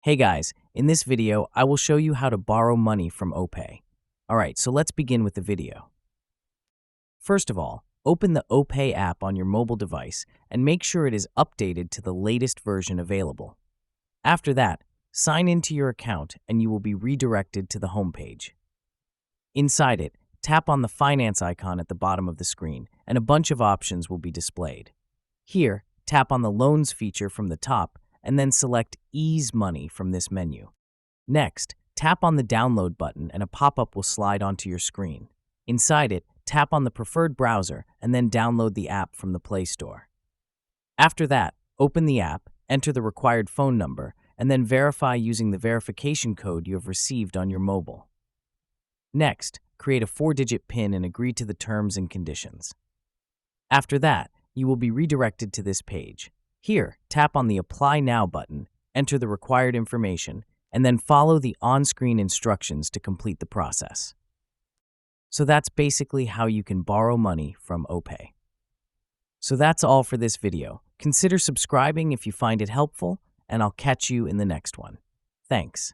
Hey guys, in this video, I will show you how to borrow money from Opay. Alright, so let's begin with the video. First of all, open the Opay app on your mobile device and make sure it is updated to the latest version available. After that, sign into your account and you will be redirected to the home page. Inside it, tap on the finance icon at the bottom of the screen and a bunch of options will be displayed. Here, tap on the loans feature from the top and then select Ease Money from this menu. Next, tap on the download button and a pop-up will slide onto your screen. Inside it, tap on the preferred browser and then download the app from the Play Store. After that, open the app, enter the required phone number, and then verify using the verification code you have received on your mobile. Next, create a 4-digit PIN and agree to the terms and conditions. After that, you will be redirected to this page. Here, tap on the Apply Now button, enter the required information, and then follow the on-screen instructions to complete the process. So that's basically how you can borrow money from Opay. So that's all for this video. Consider subscribing if you find it helpful, and I'll catch you in the next one. Thanks.